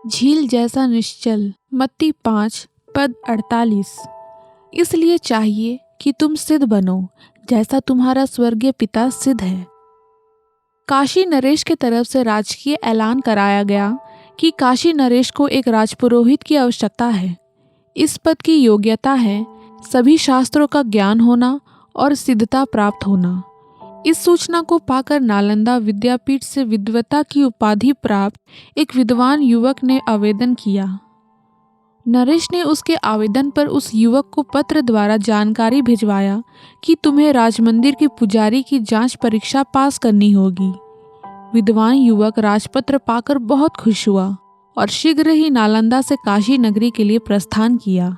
झील जैसा निश्चल। मत्ती 5 पद 48। इसलिए चाहिए कि तुम सिद्ध बनो जैसा तुम्हारा स्वर्गीय पिता सिद्ध है। काशी नरेश के तरफ से राजकीय ऐलान कराया गया कि काशी नरेश को एक राजपुरोहित की आवश्यकता है। इस पद की योग्यता है सभी शास्त्रों का ज्ञान होना और सिद्धता प्राप्त होना। इस सूचना को पाकर नालंदा विद्यापीठ से विद्वता की उपाधि प्राप्त एक विद्वान युवक ने आवेदन किया। नरेश ने उसके आवेदन पर उस युवक को पत्र द्वारा जानकारी भिजवाया कि तुम्हें राजमंदिर के पुजारी की जांच परीक्षा पास करनी होगी। विद्वान युवक राजपत्र पाकर बहुत खुश हुआ और शीघ्र ही नालंदा से काशी नगरी के लिए प्रस्थान किया।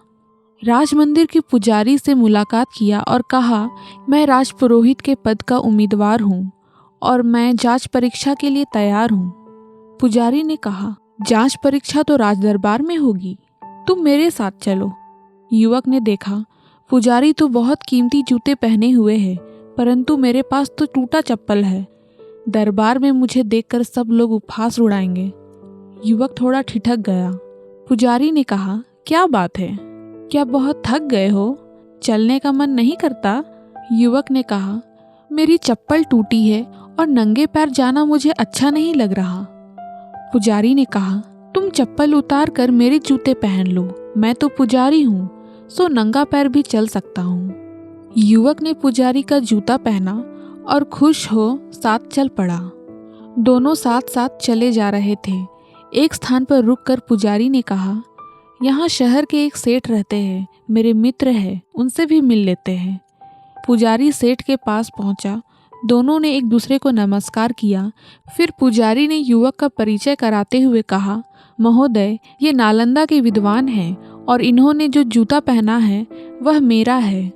राजमंदिर के पुजारी से मुलाकात किया और कहा, मैं राजपुरोहित के पद का उम्मीदवार हूँ और मैं जांच परीक्षा के लिए तैयार हूँ। पुजारी ने कहा, जांच परीक्षा तो राजदरबार में होगी, तुम मेरे साथ चलो। युवक ने देखा, पुजारी तो बहुत कीमती जूते पहने हुए है, परंतु मेरे पास तो टूटा चप्पल है। दरबार में मुझे देखकर सब लोग उपहास उड़ाएंगे। युवक थोड़ा ठिठक गया। पुजारी ने कहा, क्या बात है, क्या बहुत थक गए हो? चलने का मन नहीं करता? युवक ने कहा, मेरी चप्पल टूटी है और नंगे पैर जाना मुझे अच्छा नहीं लग रहा। पुजारी ने कहा, तुम चप्पल उतार कर मेरे जूते पहन लो, मैं तो पुजारी हूँ, सो नंगा पैर भी चल सकता हूँ। युवक ने पुजारी का जूता पहना और खुश हो साथ चल पड़ा। दोनों साथ साथ चले जा रहे थे। एक स्थान पर रुककर पुजारी ने कहा, यहाँ शहर के एक सेठ रहते हैं, मेरे मित्र हैं, उनसे भी मिल लेते हैं। पुजारी सेठ के पास पहुंचा। दोनों ने एक दूसरे को नमस्कार किया। फिर पुजारी ने युवक का परिचय कराते हुए कहा, महोदय, ये नालंदा के विद्वान हैं और इन्होंने जो जूता पहना है वह मेरा है।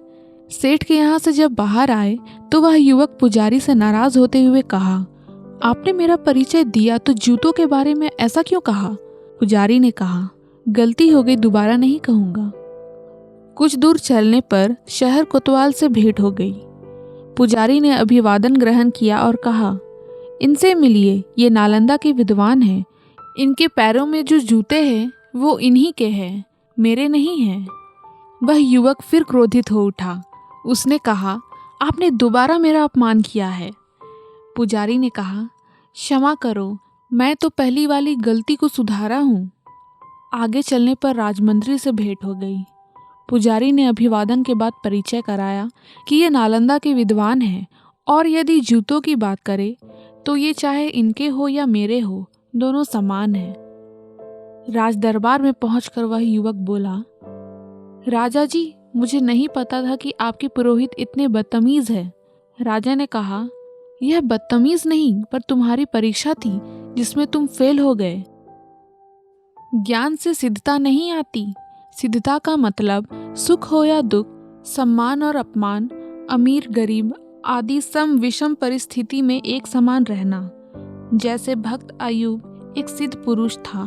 सेठ के यहाँ से जब बाहर आए तो वह युवक पुजारी से नाराज होते हुए कहा, आपने मेरा परिचय दिया तो जूतों के बारे में ऐसा क्यों कहा? पुजारी ने कहा, गलती हो गई, दोबारा नहीं कहूँगा। कुछ दूर चलने पर शहर कोतवाल से भेंट हो गई। पुजारी ने अभिवादन ग्रहण किया और कहा, इनसे मिलिए, ये नालंदा के विद्वान हैं। इनके पैरों में जो जूते हैं वो इन्हीं के हैं, मेरे नहीं हैं। वह युवक फिर क्रोधित हो उठा। उसने कहा, आपने दोबारा मेरा अपमान किया है। पुजारी ने कहा, क्षमा करो, मैं तो पहली वाली गलती को सुधारा हूँ। आगे चलने पर राजमंत्री से भेंट हो गई। पुजारी ने अभिवादन के बाद परिचय कराया कि ये नालंदा के विद्वान हैं और यदि जूतों की बात करें तो ये चाहे इनके हो या मेरे हो, दोनों समान हैं। राजदरबार में पहुंचकर वह युवक बोला, राजा जी, मुझे नहीं पता था कि आपके पुरोहित इतने बदतमीज है। राजा ने कहा, यह बदतमीज नहीं पर तुम्हारी परीक्षा थी जिसमें तुम फेल हो गए। ज्ञान से सिद्धता नहीं आती। सिद्धता का मतलब सुख हो या दुख, सम्मान और अपमान, अमीर गरीब आदि सम विषम परिस्थिति में एक समान रहना। जैसे भक्त अय्यूब एक सिद्ध पुरुष था।